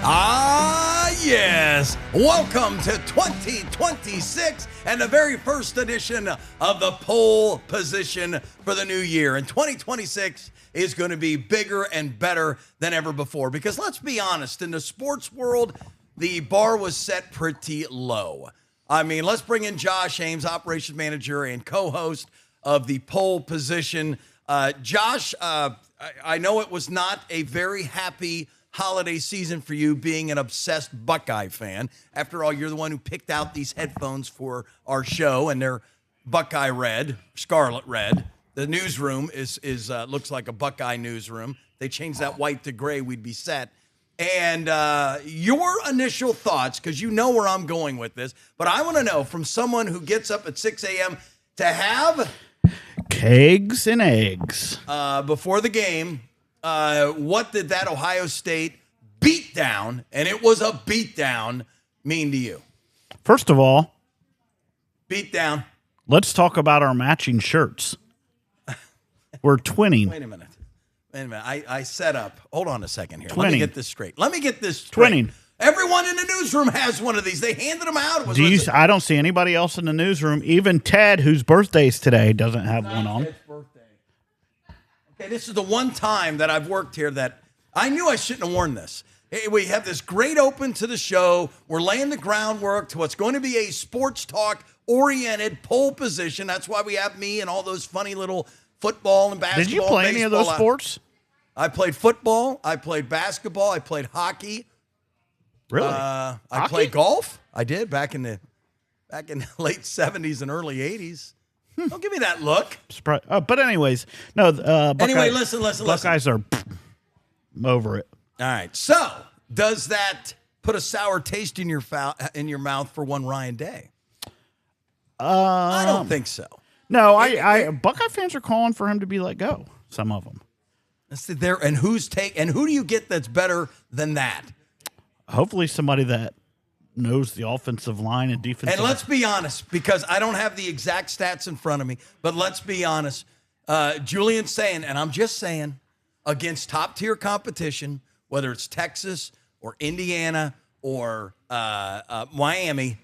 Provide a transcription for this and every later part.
Ah, yes. Welcome to 2026 and the very first edition of the Pohl Position for the new year. And 2026 is going to be bigger and better than ever before. Because let's be honest, in the sports world, the bar was set pretty low. I mean, let's bring in Josh Ames, operations manager and co-host of the Pohl Position. Josh, I know it was not a very happy holiday season for you being an obsessed Buckeye fan. After all, you're the one who picked out these headphones for our show, and they're Buckeye red, scarlet red. The newsroom is looks like a Buckeye newsroom. They changed that white to gray, we'd be set. And your initial thoughts, because you know where I'm going with this, but I want to know from someone who gets up at 6 a.m. to have kegs and eggs before the game. What did that Ohio State beatdown, and it was a beatdown, mean to you? First of all, beatdown. Let's talk about our matching shirts. We're twinning. Wait a minute. I set up. Hold on a second here. Twinning. Let me get this straight. Twinning. Everyone in the newsroom has one of these. They handed them out. I don't see anybody else in the newsroom. Even Ted, whose birthday is today, doesn't have one on. Okay, this is the one time that I've worked here that I knew I shouldn't have worn this. Hey, we have this great open to the show. We're laying the groundwork to what's going to be a sports talk-oriented Pohl Position. That's why we have me and all those funny little football and basketball. Did you play any of those sports? I played football. I played basketball. I played hockey. Really? I played golf. I did back in the late 70s and early 80s. Don't give me that look. But anyways, no. Anyway, listen. Buckeyes are over it. All right. So, does that put a sour taste in your mouth for one Ryan Day? I don't think so. No, Buckeye fans are calling for him to be let go. Some of them. And who do you get that's better than that? Hopefully, somebody that knows the offensive line and defensive. And let's be honest, because I don't have the exact stats in front of me, but let's be honest. Julian's saying, and I'm just saying, against top-tier competition, whether it's Texas or Indiana or Miami,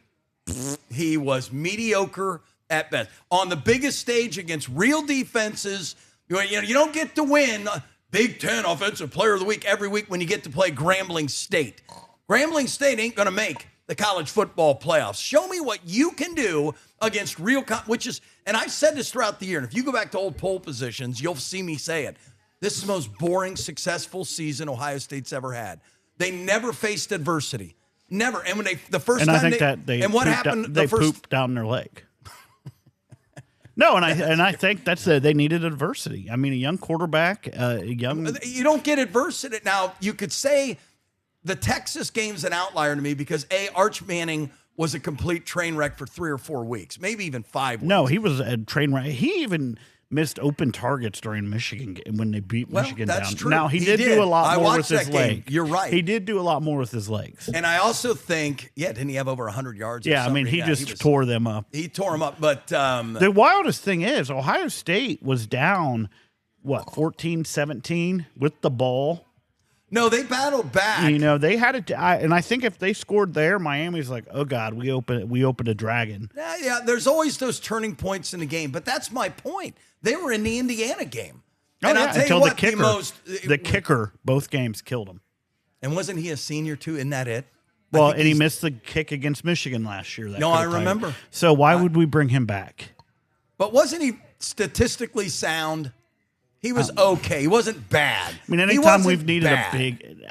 he was mediocre at best. On the biggest stage against real defenses, you don't get to win Big Ten Offensive Player of the Week every week when you get to play Grambling State. Grambling State ain't going to make the college football playoffs. Show me what you can do against real, and I've said this throughout the year, and if you go back to old Pohl Positions, you'll see me say it. This is the most boring, successful season Ohio State's ever had. They never faced adversity. Never. And when they pooped down their leg. No, and I think they needed adversity. I mean, a young quarterback, You don't get adversity. Now, you could say the Texas game's an outlier to me because, Arch Manning was a complete train wreck for 3 or 4 weeks, maybe even 5 weeks. No, he was a train wreck. He even missed open targets during Michigan when they beat Michigan that's down. True. Now, he did do a lot more with his legs. You're right. He did do a lot more with his legs. And I also think, didn't he have over 100 yards? Yeah, I mean, he tore them up. He tore them up. But the wildest thing is Ohio State was down, 14-17 with the ball. No, they battled back. They had it, and I think if they scored there, Miami's like, oh God, we opened a dragon. Yeah. There's always those turning points in the game, but that's my point. They were in the Indiana game, and I'll tell you what, the kicker, both games killed him. And wasn't he a senior too? Isn't that it? Well, and he missed the kick against Michigan last year. I remember. So why would we bring him back? But wasn't he statistically sound? He was okay. He wasn't bad. I mean, anytime we've needed a big,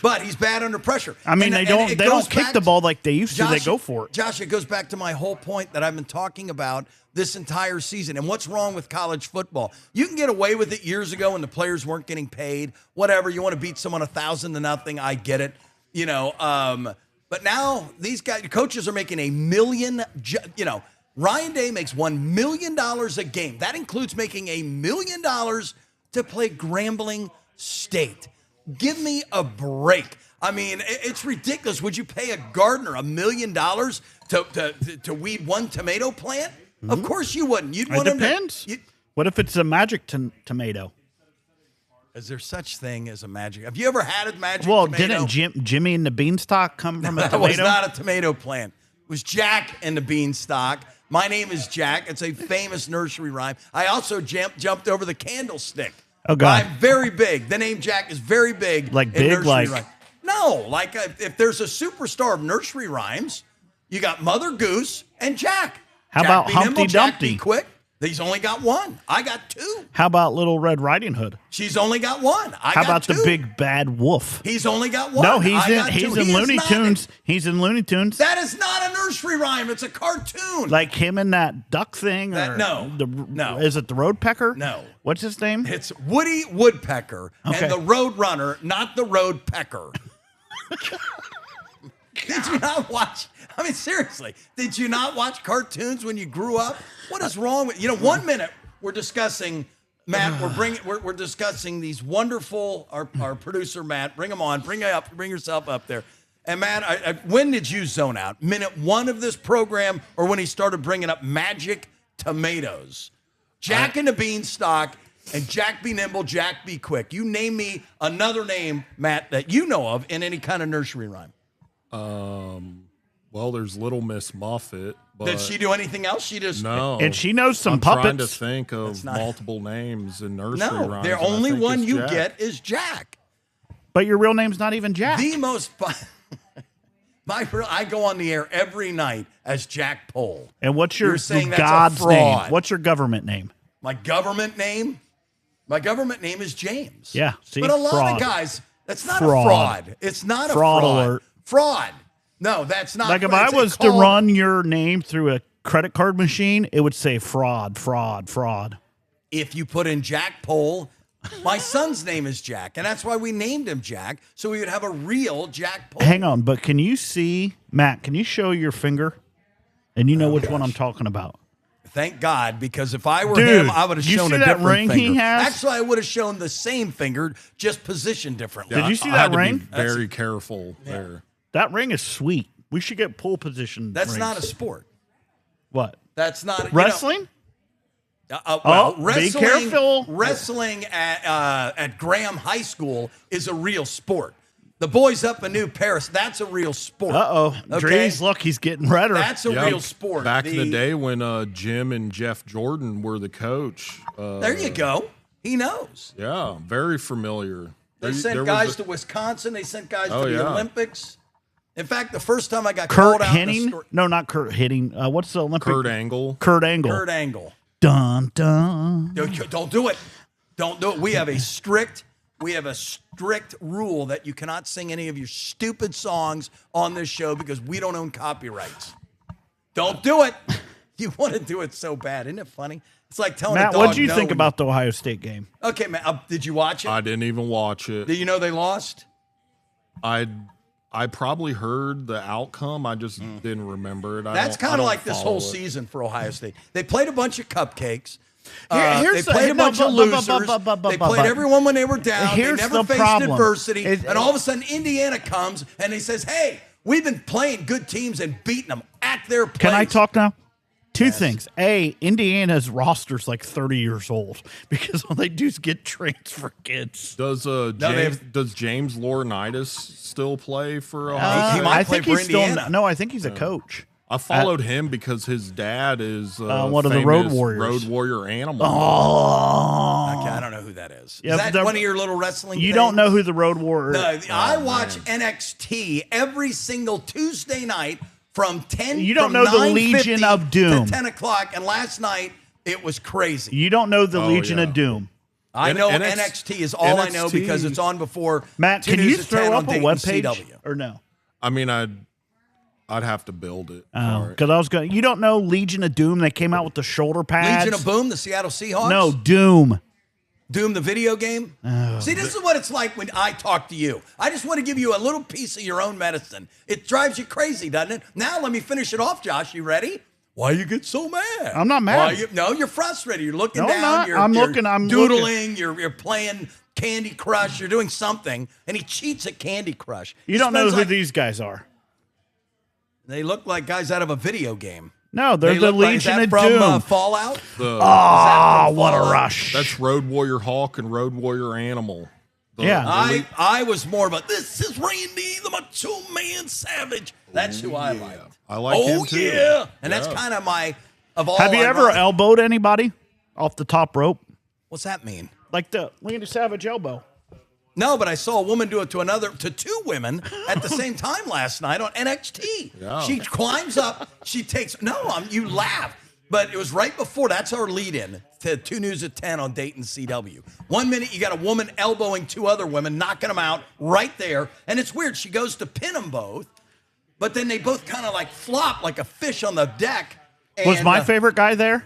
but he's bad under pressure. I mean, they don't kick the ball like they used to. They go for it. Josh, it goes back to my whole point that I've been talking about this entire season. And what's wrong with college football? You can get away with it years ago when the players weren't getting paid. Whatever, you want to beat someone 1,000-0. I get it. But now these coaches are making $1 million. Ryan Day makes $1 million a game. That includes making $1 million to play Grambling State. Give me a break. I mean, it's ridiculous. Would you pay a gardener $1 million to weed one tomato plant? Mm-hmm. Of course you wouldn't. You'd want him to. What if it's a magic tomato? Is there such thing as a magic? Have you ever had a magic Well, tomato? didn't Jimmy and the Beanstalk come from a That tomato? was not a tomato plant. It was Jack and the Beanstalk. My name is Jack. It's a famous nursery rhyme. I also jumped over the candlestick. Oh, God. I'm very big. The name Jack is very big. Like in big, nursery like- rhyme. No, like if there's a superstar of nursery rhymes, you got Mother Goose and Jack. How Jack about be Humpty nimble, Jack be Dumpty? quick. He's only got one. I got two. How about Little Red Riding Hood? She's only got one. How got about two. the Big Bad Wolf? He's only got one. No, he's I in got two. he's in He is Looney not- Tunes. He's in Looney Tunes. That is not a nursery rhyme. It's a cartoon. Like him and that duck thing? No. Is it the Roadpecker? No. What's his name? It's Woody Woodpecker Okay. and the Road Runner, not the Road Pecker. Did you not watch? I mean, seriously, did you not watch cartoons when you grew up? What is wrong with 1 minute we're discussing Matt? We're discussing these wonderful. Our producer Matt, bring him on. Bring yourself up there. And Matt, when did you zone out? Minute 1 of this program, or when he started bringing up magic tomatoes? Jack and the Beanstalk and Jack be nimble, Jack be quick. You name me another name, Matt, that you know of in any kind of nursery rhyme. Well, there's Little Miss Muffet. But Did she do anything else? She just no. And she knows some I'm puppets. trying to think of That's not- multiple names in nursery No, rhymes. the and I only think one it's you Jack. get is Jack. But your real name's not even Jack. The most I go on the air every night as Jack Pohl. And what's your You're saying that's a God's fraud. name? What's your government name? My government name is James. Yeah, see? But a lot Fraud. of guys, that's not Fraud. a fraud. It's not a Fraud fraud. alert. Fraud. No, that's not. Like if it's I was to called- run your name through a credit card machine, it would say fraud, fraud, fraud. If you put in Jack Pohl, my son's name is Jack, and that's why we named him Jack, so we would have a real Jack Pohl. Hang on, but can you see, Matt, can you show your finger? And you know which one I'm talking about. Thank God, because if I were Dude, him, I would have you shown see a that different ring finger. he has? Actually, I would have shown the same finger, just positioned differently. Did you see I that had to ring? be very careful there. That ring is sweet. We should get pole position. That's rings. not a sport. What? That's not Wrestling? Well, be wrestling. careful. Wrestling at Graham High School is a real sport. The boys up in New Paris, that's a real sport. Uh-oh. Okay? Drees, look, he's getting redder. That's a Yeah, real sport. Back in the day when Jim and Jeff Jordan were the coach. There you go. He knows. Yeah, very familiar. They There sent was guys a- to Wisconsin. They sent guys Oh, to the yeah. Olympics. In fact, the first time I got Kurt called out in the Hennig? story, No, not Kurt Hennig. What's the Olympic? Kurt Angle. Kurt Angle. Kurt Angle. Dun, dun. Don't do it. Don't do it. We have a strict rule that you cannot sing any of your stupid songs on this show because we don't own copyrights. Don't do it. You want to do it so bad. Isn't it funny? It's like telling a Matt, dog what did you no think when about the Ohio State game? Okay, Matt, did you watch it? I didn't even watch it. Did you know they lost? I probably heard the outcome. I just didn't remember it. That's kind of like this whole season for Ohio State. They played a bunch of cupcakes. They Here's the- played a no, bunch of losers. They played everyone when they were down. They Here's never the faced problem. adversity. It- And all of a sudden, Indiana comes and he says, hey, we've been playing good teams and beating them at their place. Can I talk now? Two things. A, Indiana's roster's like 30 years old because all they do is get transfer kids. Does does James Laurinaitis still play for Ohio? He might I play think for he's still Indiana. no. I think he's a coach. I followed him because his dad is one of the Road famous Warriors. Road Warrior Animal. Oh, Okay, I don't know who that is. Yeah, Is that they're- one of your little wrestling you things? don't know who the Road Warrior? No, I watch NXT every single Tuesday night from 10 You don't from know the 9:50 Legion of Doom. to 10 o'clock. And last night, it was crazy. You don't know the Legion yeah. of Doom. I know NXT NXT is all I know NXT because it's on before Matt, 2 can you News at 10 throw on up a Dayton webpage CW. or no? I mean, I'd have to build it. Oh, because I was going. You don't know Legion of Doom? They came out with the shoulder pads. Legion of Boom, the Seattle Seahawks? No, Doom. Doom, the video game? Oh. See, this is what it's like when I talk to you. I just want to give you a little piece of your own medicine. It drives you crazy, doesn't it? Now let me finish it off, Josh. You ready? Why you get so mad? I'm not mad. No, you're frustrated. You're looking No, I'm down. not. You're, I'm you're looking. I'm doodling. You're playing Candy Crush. You're doing something, and he cheats at Candy Crush. You don't know Spends who like- these guys are. They look like guys out of a video game. No, they're They the look like, is Legion that of from Doom. Fallout? The- Oh, from what a Fallout? rush! that's Road Warrior Hawk and Road Warrior Animal. I was more about this is Randy the Macho Man Savage. That's who I liked. I like him too. Yeah. And that's kind of my of all. Have you ever elbowed anybody off the top rope? What's that mean? Like the Randy Savage elbow. No, but I saw a woman do it to two women at the same time last night on NXT. Yeah. She climbs up, she takes you laugh, but it was right before. That's our lead-in to 2 News at 10 on Dayton CW. 1 minute you got a woman elbowing 2 other women, knocking them out right there, and it's weird. She goes to pin them both, but then they both kind of like flop like a fish on the deck. And, was my favorite guy there?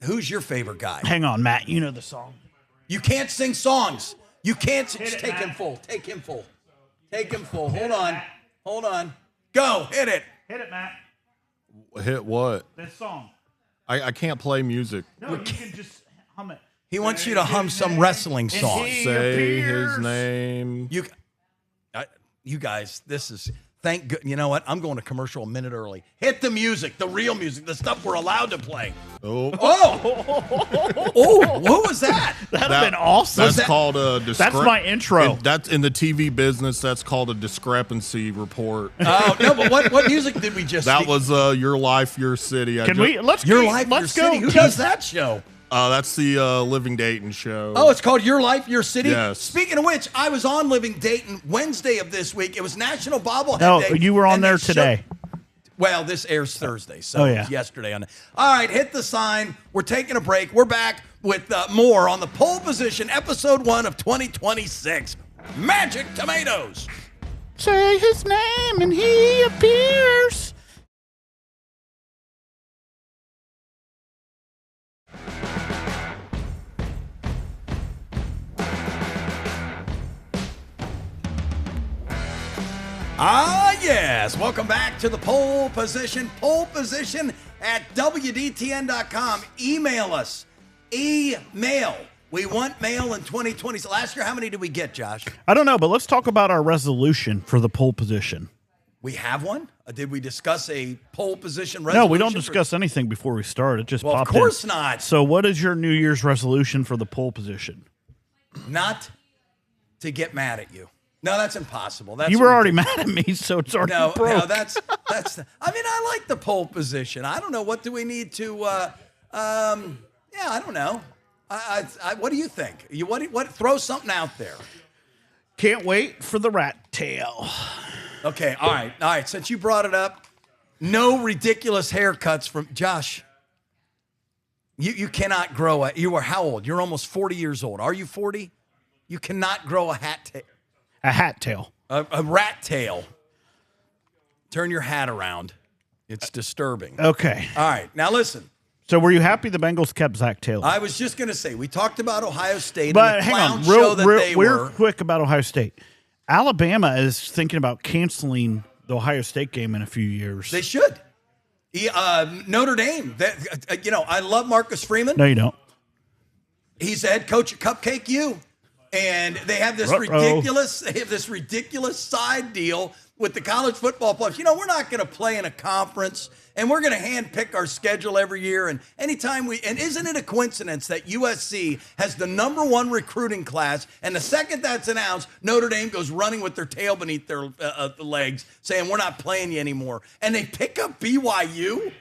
Who's your favorite guy? Hang on, Matt. You know the song. You can't sing songs. You can't take Matt. him full. Take him full. Take him full. Hold on. Go. Hit it. Hit it, Matt. Hit what? This song. I can't play music. No, you can just hum it. He wants you to hum some wrestling song. Say his name. You guys, this is thank good. You know what? I'm going to commercial a minute early. Hit the music, the real music, the stuff we're allowed to play. Oh, what was that? That'd have been awesome. That's called a That's my intro. That's in the TV business. That's called a discrepancy report. Oh no, but what music did we just? That was Your Life, Your City. Let's Your Life, Your go. City? Who does that show? That's the Living Dayton show. Oh, it's called Your Life, Your City? Yes. Speaking of which, I was on Living Dayton Wednesday of this week. It was National Bobblehead Day. No, you were on there today. Well, this airs Thursday, so yeah. it was yesterday. All right, hit the sign. We're taking a break. We're back with more on the Pohl Position, Episode 1 of 2026. Magic Tomatoes. Say his name and he appears. Ah, yes. Welcome back to the Pohl Position. Pohl Position at WDTN.com. Email us. Email. We want mail in 2020. So last year, how many did we get, Josh? I don't know, but let's talk about our resolution for the Pohl Position. We have one? Did we discuss a Pohl Position resolution? No, we don't discuss anything before we start. It just popped of course in. not. So what is your New Year's resolution for the Pohl Position? Not to get mad at you. No, that's impossible. You were already mad at me, so it's already broke. No, that's. I mean, I like the Pohl Position. I don't know. What do we need to? I don't know. What do you think? What? Throw something out there. Can't wait for the rat tail. Okay. All right. Since you brought it up, no ridiculous haircuts from Josh. You cannot grow you are how old? You're almost 40 years old. Are you 40? You cannot grow a hat tail. A hat tail. A rat tail. Turn your hat around. It's disturbing. Okay. All right. Now listen. So were you happy the Bengals kept Zach Taylor? I was just going to say, we talked about Ohio State but and the hang clown on, show that they were. Real quick about Ohio State. Alabama is thinking about canceling the Ohio State game in a few years. They should. Notre Dame. I love Marcus Freeman. No, you don't. He's the head coach at Cupcake U. And they have this ridiculous side deal with the college football players. We're not going to play in a conference, and we're going to handpick our schedule every year. And isn't it a coincidence that USC has the #1 recruiting class, and the second that's announced, Notre Dame goes running with their tail beneath their legs, saying we're not playing you anymore, and they pick up BYU.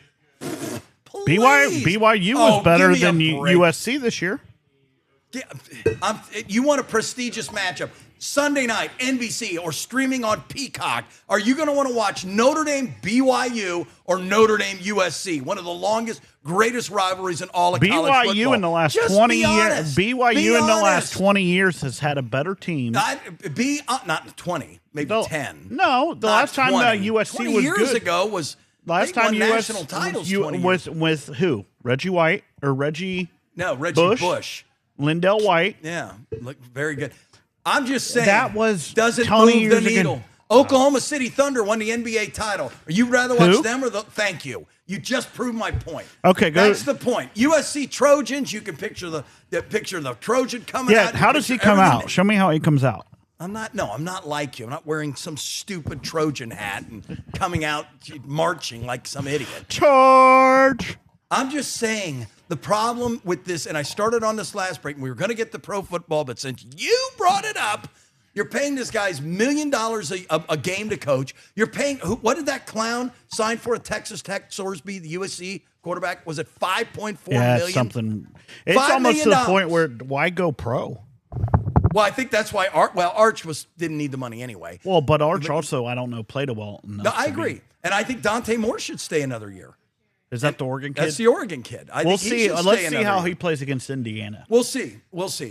BYU was better than USC this year. You want a prestigious matchup. Sunday night, NBC, or streaming on Peacock. Are you going to want to watch Notre Dame BYU or Notre Dame USC? One of the longest, greatest riveries in all of college football. BYU in the last 20 years. BYU in the last 20 years has had a better team. Not 20, maybe 10. No, the last time USC 20 was years good. ago was last time national titles. Was with who? Reggie White or Reggie? No, Reggie Bush. Lindell White. Yeah, look very good. I'm just saying that was doesn't move the needle. Ago. Oklahoma City Thunder won the NBA title. Are you rather watch them or the? Thank you. You just proved my point. Okay, go. That's the point. USC Trojans. You can picture the Trojan coming out. Yeah, how does he come out? Show me how he comes out. I'm not like you. I'm not wearing some stupid Trojan hat and coming out marching like some idiot. Charge. I'm just saying the problem with this, and I started on this last break, and we were going to get to pro football, but since you brought it up, you're paying this guy's $1 million a game to coach. You're paying, what did that clown sign for at Texas Tech, Sorsby, the USC quarterback? Was it $5.4 million? It's something. It's almost to the point where why go pro? Well, I think that's why Arch didn't need the money anyway. Well, but Arch also, I don't know, played a well enough. No, I agree. And I think Dante Moore should stay another year. Is that the Oregon kid? That's the Oregon kid. Let's see how he plays against Indiana. We'll see.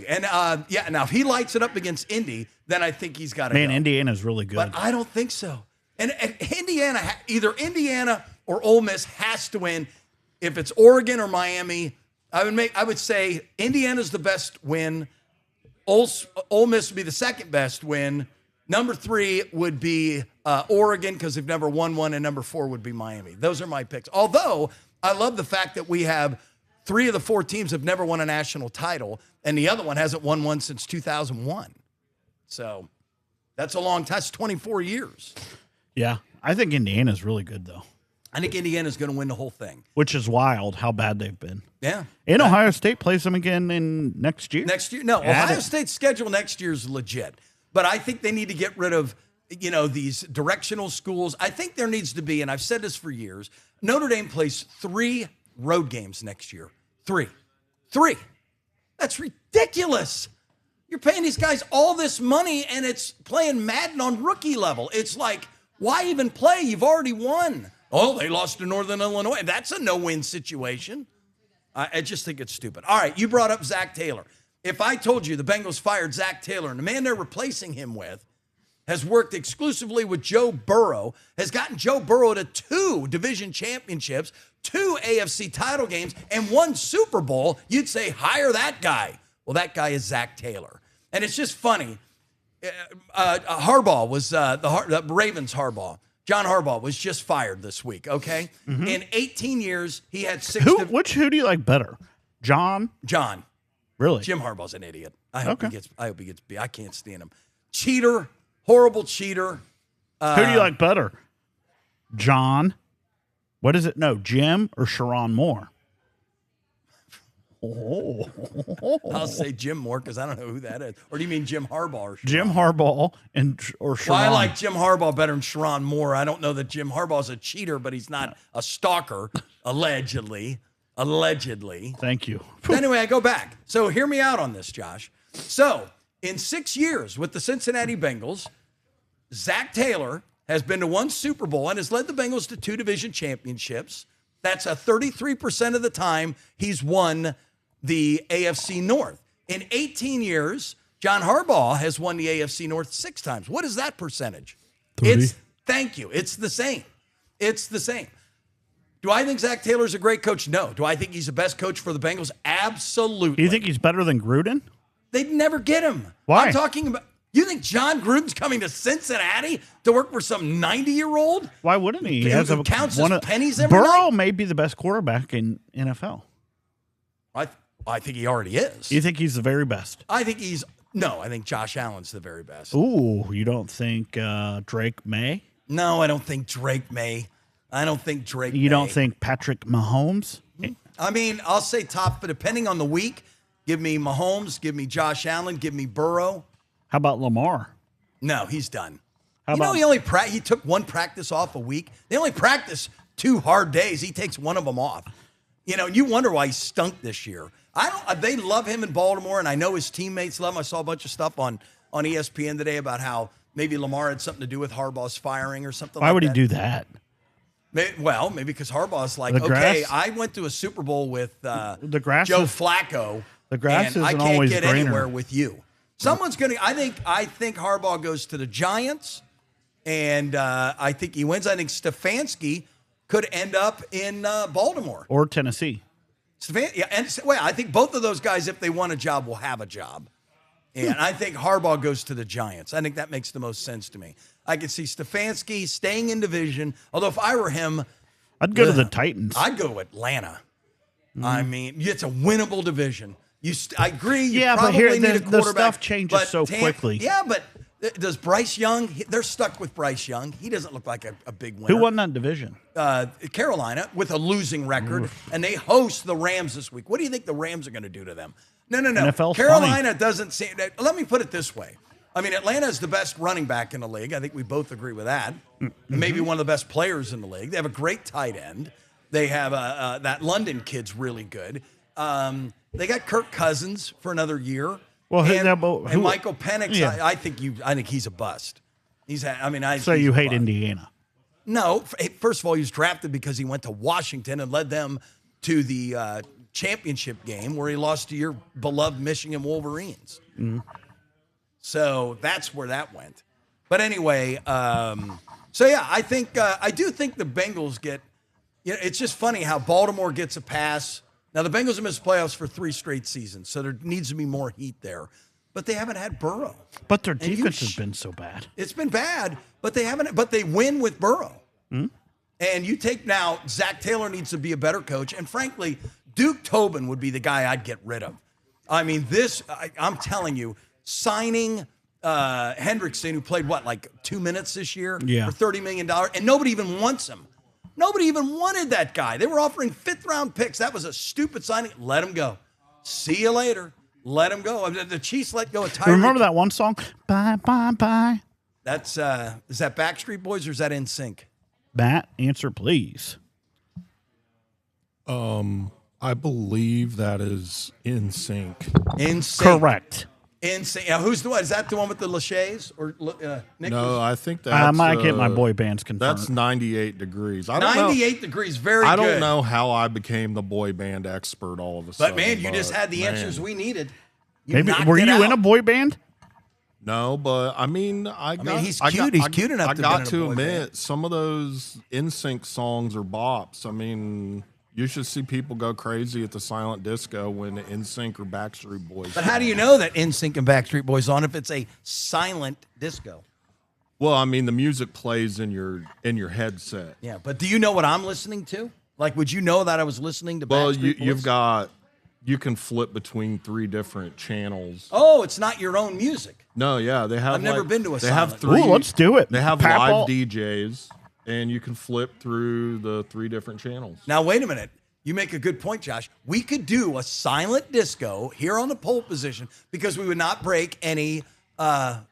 And now if he lights it up against Indy, then I think he's got to go. Man, Indiana's really good. But I don't think so. And Indiana, either Indiana or Ole Miss has to win. If it's Oregon or Miami, I would say Indiana's the best win. Ole Miss would be the second best win. Number 3 would be Oregon because they've never won one, and number 4 would be Miami. Those are my picks. Although I love the fact that we have 3 of the 4 teams have never won a national title, and the other one hasn't won one since 2001. So that's a long time. That's 24 years. Yeah, I think Indiana's really good, though. I think Indiana's going to win the whole thing. Which is wild how bad they've been. Yeah. And Ohio State plays them again in next year. No, Ohio State's schedule next year is legit. But I think they need to get rid of, these directional schools. I think there needs to be, and I've said this for years, Notre Dame plays 3 road games next year. 3. That's ridiculous. You're paying these guys all this money, and it's playing Madden on rookie level. It's like, why even play? You've already won. Oh, they lost to Northern Illinois. That's a no-win situation. I just think it's stupid. All right, you brought up Zach Taylor. If I told you the Bengals fired Zach Taylor and the man they're replacing him with has worked exclusively with Joe Burrow, has gotten Joe Burrow to 2 division championships, 2 AFC title games, and 1 Super Bowl, you'd say, hire that guy. Well, that guy is Zach Taylor. And it's just funny. Harbaugh was the Ravens Harbaugh. John Harbaugh was just fired this week, okay? Mm-hmm. In 18 years, he had 6... Who do you like better? John? Really? Jim Harbaugh's an idiot. I hope he gets beat. I can't stand him. Cheater. Horrible cheater. Who do you like better? John? What is it? No, Jim or Sharon Moore? I'll say Jim Moore because I don't know who that is. Or do you mean Jim Harbaugh or Sharon? Jim Harbaugh or Sharon. Well, I like Jim Harbaugh better than Sharon Moore. I don't know that Jim Harbaugh's a cheater, but he's not a stalker, allegedly. Thank you. Anyway, I go back. So hear me out on this, Josh. So in 6 years with the Cincinnati Bengals, Zach Taylor has been to 1 Super Bowl and has led the Bengals to 2 division championships. That's a 33% of the time he's won the AFC North. In 18 years, John Harbaugh has won the AFC North 6 times. What is that percentage? 30. Thank you. It's the same. Do I think Zach Taylor's a great coach? No. Do I think he's the best coach for the Bengals? Absolutely. Do you think he's better than Gruden? They'd never get him. Why? I'm talking about, you think John Gruden's coming to Cincinnati to work for some 90-year-old? Why wouldn't he? Who counts his pennies every Burrow night? may be the best quarterback in NFL. I think he already is. You think he's the very best? I think Josh Allen's the very best. Ooh, you don't think Drake may? No, I don't think Drake may. You don't think Patrick Mahomes? I mean, I'll say top, but depending on the week, give me Mahomes, give me Josh Allen, give me Burrow. How about Lamar? No, he's done. He took 1 practice off a week. They only practice 2 hard days. He takes 1 of them off. You wonder why he stunk this year. They love him in Baltimore, and I know his teammates love him. I saw a bunch of stuff on ESPN today about how maybe Lamar had something to do with Harbaugh's firing or something like that. Why would he do that? Maybe because Harbaugh's like, okay, I went to a Super Bowl with Joe Flacco. The grass and I isn't can't always get greener. anywhere with you. Someone's going to. I think Harbaugh goes to the Giants, and I think he wins. I think Stefanski could end up in Baltimore or Tennessee. I think both of those guys, if they want a job, will have a job. And I think Harbaugh goes to the Giants. I think that makes the most sense to me. I could see Stefanski staying in division. Although if I were him, I'd go to the Titans. I'd go to Atlanta. I mean, it's a winnable division. I agree. You but probably here need a quarterback. the stuff changes so quickly. Yeah, but Does Bryce Young? They're stuck with Bryce Young. He doesn't look like a big winner. Who won that division? Carolina with a losing record, and they host the Rams this week. What do you think the Rams are going to do to them? No. NFL's Carolina funny. doesn't seem. Let me put it this way. I mean, Atlanta is the best running back in the league. I think we both agree with that. Mm-hmm. Maybe one of the best players in the league. They have a great tight end. They have that London kid's really good. They got Kirk Cousins for another year. Well, and Michael Penix, yeah. I think he's a bust. So you hate Indiana? No. First of all, he was drafted because he went to Washington and led them to the championship game where he lost to your beloved Michigan Wolverines. Mm-hmm. So that's where that went. But anyway, I do think the Bengals get. It's just funny how Baltimore gets a pass. Now, the Bengals have missed playoffs for 3 straight seasons, so there needs to be more heat there. But they haven't had Burrow. But their defense has been so bad. It's been bad, but they haven't. But they win with Burrow. Mm-hmm. And you take now, Zach Taylor needs to be a better coach. And frankly, Duke Tobin would be the guy I'd get rid of. I mean, I'm telling you, signing Hendrickson, who played, like 2 minutes this year for $30 million, and nobody even wants him. Nobody even wanted that guy. They were offering 5th-round picks. That was a stupid signing. Let him go. See you later. Let him go. The Chiefs let go of Tyreek. Remember that one song? Bye, bye, bye. That's is that Backstreet Boys or is that NSYNC? Matt, answer please. I believe that is NSYNC. NSYNC. Correct. NSYNC. Now, who's the one? Is that the one with the Lachey's or Nick? No, I think that's. I might get my boy bands confirmed. That's 98 Degrees. I 98 Degrees, very good. I don't know how I became the boy band expert all of a sudden. But man, you just had the answers we needed. Maybe were you in a boy band? No, but I mean, he's cute. He's cute enough. I got to admit, some of those NSYNC songs are bops. I mean, you should see people go crazy at the silent disco when NSYNC or Backstreet Boys. But how do you know that NSYNC and Backstreet Boys on if it's a silent disco? Well, I mean, the music plays in your headset. Yeah, but do you know what I'm listening to? Like, would you know that I was listening to Backstreet Boys? You can flip between 3 different channels. Oh, it's not your own music. No, yeah, they have. I've never been to a. They silent. have 3. Ooh, let's do it. They have live DJs, and you can flip through the 3 different channels. Now, wait a minute. You make a good point, Josh. We could do a silent disco here on the Pohl Position because we would not break any. What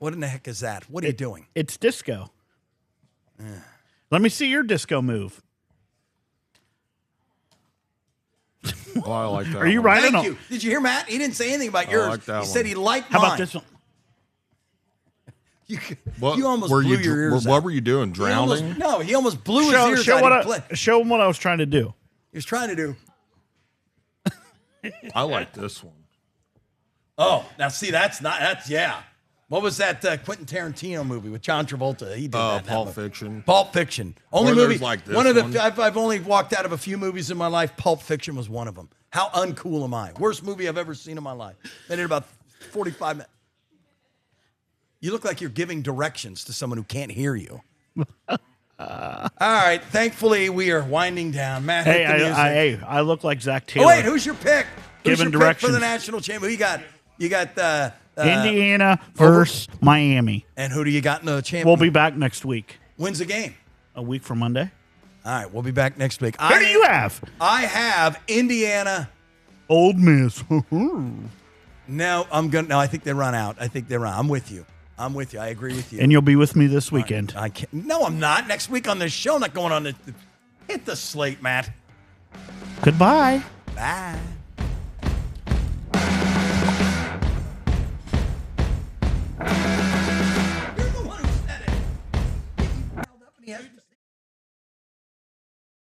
in the heck is that? What are you doing? It's disco. Let me see your disco move. Oh, I like that. Are you right? Thank you. Did you hear Matt? He didn't say anything about yours. Like that he said he liked How mine. about this one? You almost blew your ears out. What were you doing? Drowning? He almost blew his ears out. Show him what I was trying to do. He was trying to do. I like this one. Oh, now see, yeah. What was that Quentin Tarantino movie with John Travolta? He did that. Pulp Fiction. Pulp Fiction. Only Or movie. like this one of the. one. I've only walked out of a few movies in my life. Pulp Fiction was one of them. How uncool am I? Worst movie I've ever seen in my life. Been in about 45 minutes. You look like you're giving directions to someone who can't hear you. All right. Thankfully, we are winding down. Matt, hit the music. I look like Zach Taylor. Oh wait, who's your pick? Who's Giving your directions. pick for the national champion? Who you got? You got Indiana versus Miami. And who do you got in the champion? We'll be back next week. When's the game? A week from Monday. All right, we'll be back next week. Who do you have? I have Indiana. Old Miss. No, I think they run out. I'm with you. I agree with you. And you'll be with me this weekend. I can't. No, I'm not. Next week on this show, I'm not going on the. Hit the slate, Matt. Goodbye. Bye. You're the one who said it. He held up and he had